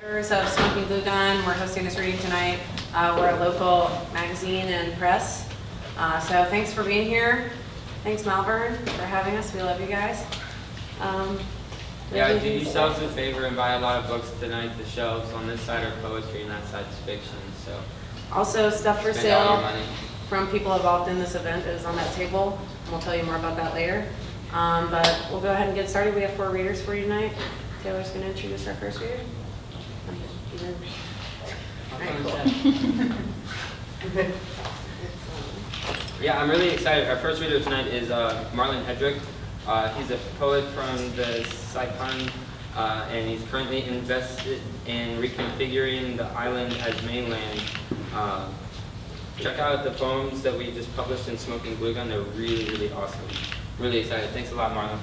Editors of Smoking Glue Gun. We're hosting this reading tonight. We're a local magazine and press. So thanks for being here. Thanks Malvern for having us. We love you guys. Yeah, do yourselves a favor and buy a lot of books tonight. The shelves on this side are poetry and that side's fiction. So also stuff for spend all your sale money. from people involved in this event is on that table. And we'll tell you more about that later. But we'll go ahead and get started. We have 4 readers for you tonight. Taylor's going to introduce our first reader. Yeah, I'm really excited. Our first reader tonight is Marlon Hedrick. He's a poet from the Saipan, and he's currently invested in reconfiguring the island as mainland. Check out the poems that we just published in Smoking Glue Gun. They're really, really awesome. Really excited. Thanks a lot, Marlon.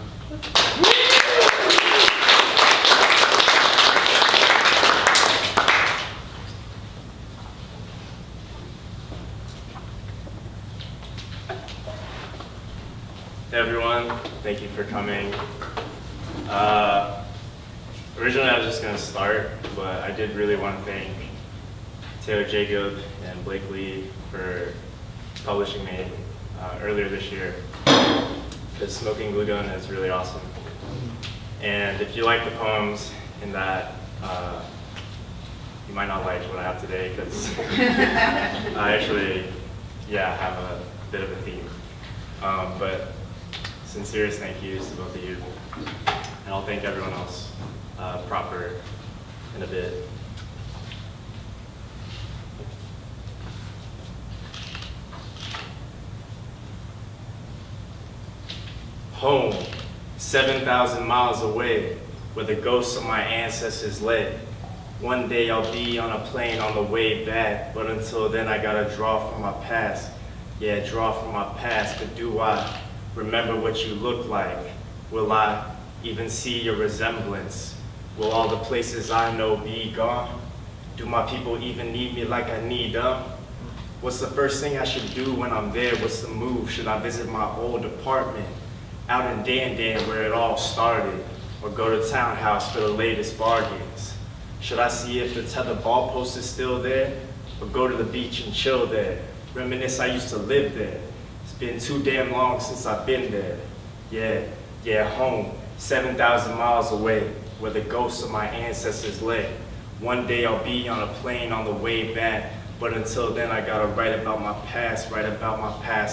Hey everyone, thank you for coming. Originally I was just going to start, but I did really want to thank Taylor Jacob and Blake Lee for publishing me earlier this year, because Smoking Glue Gun is really awesome. And if you like the poems in that, you might not like what I have today, because I actually, have a bit of a theme. But sincerest thank yous to both of you, and I'll thank everyone else proper in a bit. Home, 7,000 miles away, where the ghosts of my ancestors lay. One day I'll be on a plane on the way back, but until then I gotta draw from my past. Yeah, draw from my past, but do I remember what you look like? Will I even see your resemblance? Will all the places I know be gone? Do my people even need me like I need them? What's the first thing I should do when I'm there? What's the move? Should I visit my old apartment out in Dan where it all started? Or go to Townhouse for the latest bargains? Should I see if the tether ball post is still there? Or go to the beach and chill there? Reminisce I used to live there. It's been too damn long since I've been there. Yeah, home, 7,000 miles away, where the ghosts of my ancestors lay. One day I'll be on a plane on the way back, but until then I gotta write about my past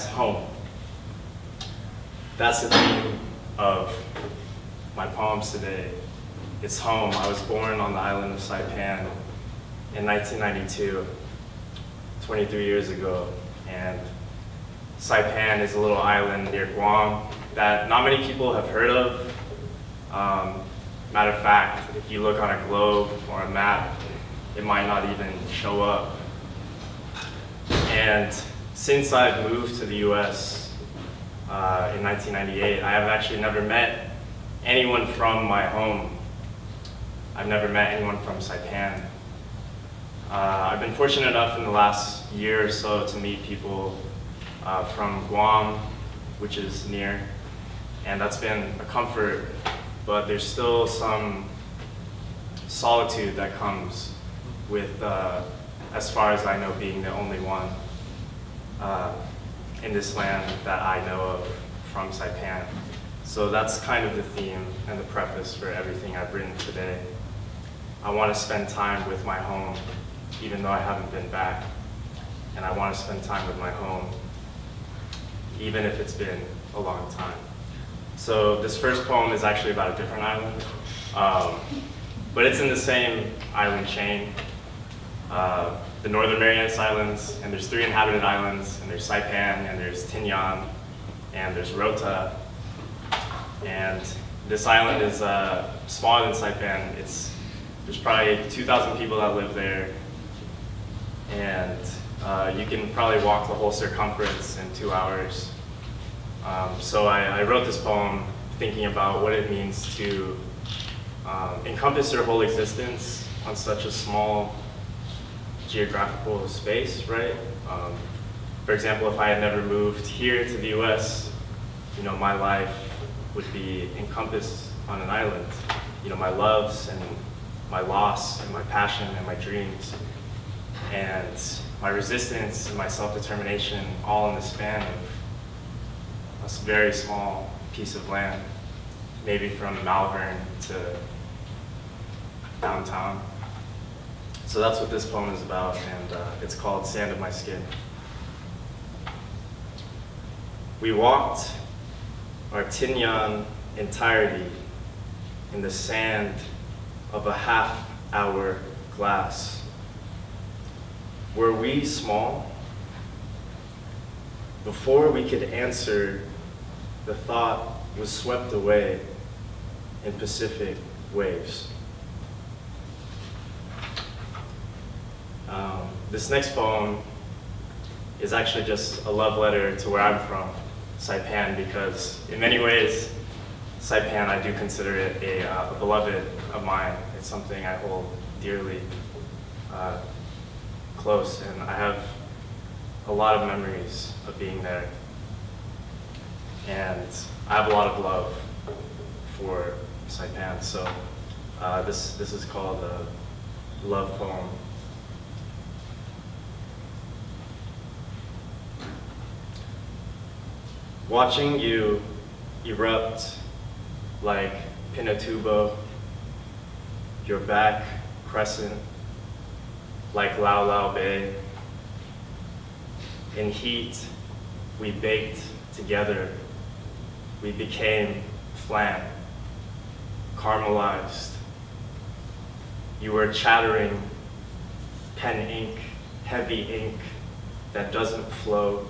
home. That's the theme of my poems today. It's home. I was born on the island of Saipan in 1992. 23 years ago, and Saipan is a little island near Guam that not many people have heard of. Matter of fact, if you look on a globe or a map, it might not even show up. And since I've moved to the US in 1998, I have actually never met anyone from my home. I've never met anyone from Saipan. I've been fortunate enough in the last year or so to meet people from Guam, which is near, and that's been a comfort, but there's still some solitude that comes with, as far as I know, being the only one in this land that I know of from Saipan. So that's kind of the theme and the preface for everything I've written today. I want to spend time with my home, even though I haven't been back. And I want to spend time with my home, even if it's been a long time. So this first poem is actually about a different island, but it's in the same island chain. The Northern Marianas Islands, and there's 3 inhabited islands, and there's Saipan, and there's Tinian, and there's Rota. And this island is smaller than Saipan. There's probably 2,000 people that live there, and you can probably walk the whole circumference in 2 hours. So I wrote this poem thinking about what it means to encompass your whole existence on such a small geographical space, right? For example, if I had never moved here to the US, my life would be encompassed on an island. My loves and my loss and my passion and my dreams, and my resistance and my self-determination all in the span of a very small piece of land, maybe from Malvern to downtown. So that's what this poem is about, and it's called Sand of My Skin. We walked our Tinyan entirety in the sand of a half-hour glass. Were we small? Before we could answer, the thought was swept away in Pacific waves. This next poem is actually just a love letter to where I'm from, Saipan, because in many ways, Saipan, I do consider it a beloved of mine. It's something I hold dearly close, and I have a lot of memories of being there. And I have a lot of love for Saipan, so this is called a love poem. Watching you erupt like Pinatubo, your back crescent like Lau Lau Bay. In heat, we baked together. We became flan, caramelized. You were chattering pen ink, heavy ink that doesn't flow,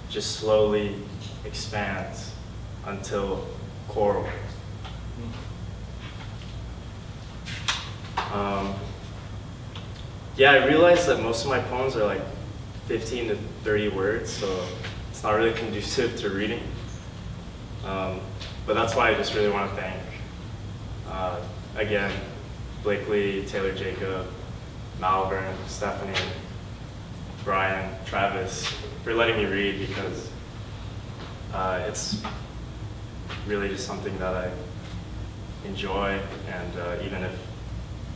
just slowly expands until coral. Yeah, I realized that most of my poems are like 15 to 30 words, so it's not really conducive to reading. But that's why I just really want to thank, again, Blakely, Taylor Jacob, Malvern, Stephanie, Brian, Travis, for letting me read, because it's really just something that I enjoy, and even if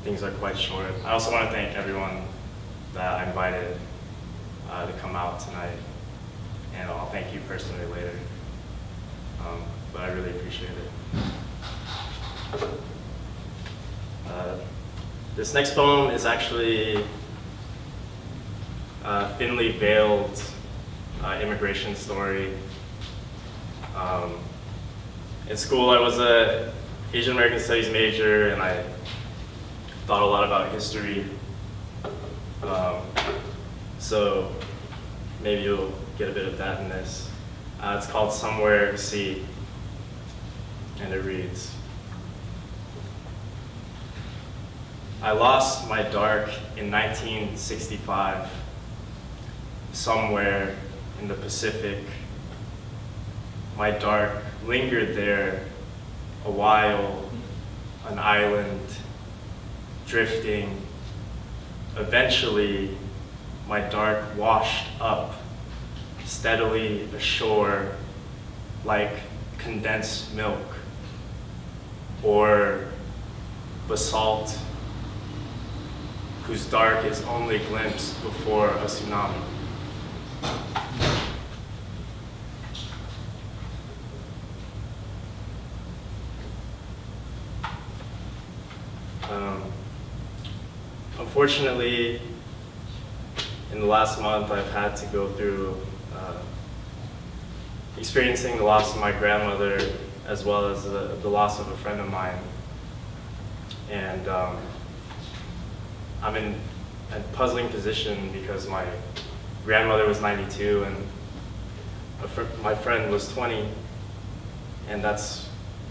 things are quite short. I also want to thank everyone that I invited to come out tonight, and I'll thank you personally later. But I really appreciate it. This next poem is actually a thinly veiled immigration story. In school, I was an Asian American Studies major, and I thought a lot about history. So maybe you'll get a bit of that in this. It's called Somewhere Sea, and it reads, I lost my dark in 1965, somewhere in the Pacific. My dark lingered there a while, an island, drifting. Eventually, my dark washed up, steadily ashore, like condensed milk or basalt, whose dark is only glimpsed before a tsunami. Unfortunately, in the last month, I've had to go through experiencing the loss of my grandmother, as well as the loss of a friend of mine. And I'm in a puzzling position because my grandmother was 92 and my friend was 20, and that's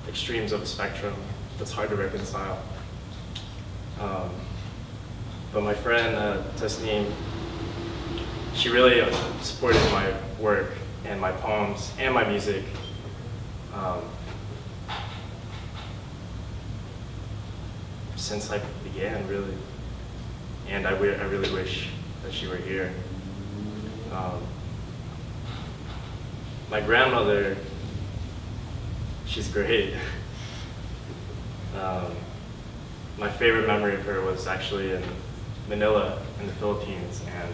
extremes of a spectrum that's hard to reconcile. But my friend, Tasneem, she really supported my work and my poems and my music. Since I began, really. And I really wish that she were here. My grandmother, she's great. my favorite memory of her was actually in Manila in the Philippines, and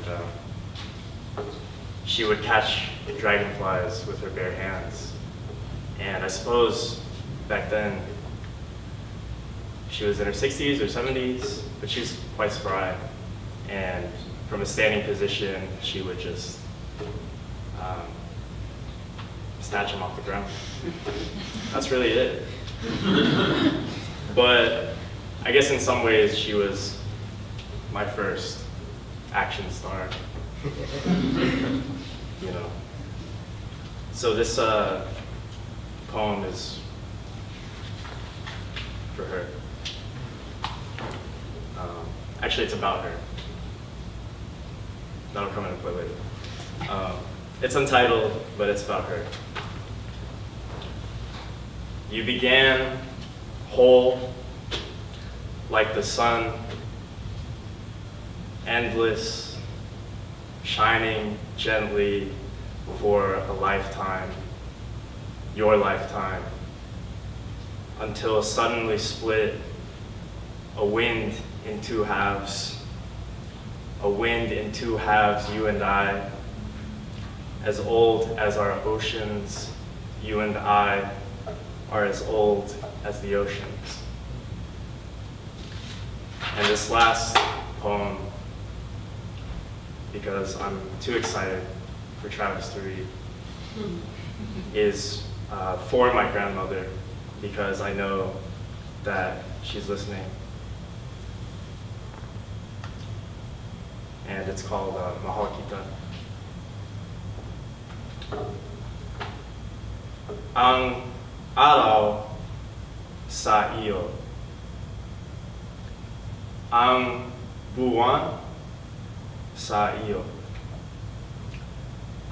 she would catch dragonflies with her bare hands. And I suppose back then she was in her 60s or 70s, but she was quite spry. And from a standing position, she would just snatch them off the ground. That's really it. But I guess in some ways she was my first action star. You know. So this poem is for her. Actually, it's about her. That'll come into play later. It's untitled, but it's about her. You began whole like the sun, endless, shining gently for a lifetime, your lifetime, until suddenly split, a wind in two halves, a wind in two halves, you and I, as old as our oceans, you and I are as old as the oceans. And this last poem, because I'm too excited for Travis to read, is for my grandmother, because I know that she's listening. And it's called Mahal Kita. Ang araw sa iyo, ang buwan sa iyo,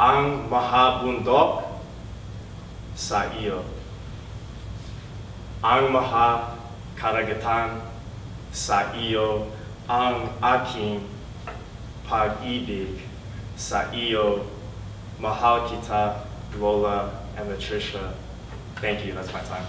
ang mahabundok sa iyo, ang mahakaragatan sa iyo, ang aking pag-ibig sa iyo. Mahal kita, Lola and Latricia. Thank you, that's my time.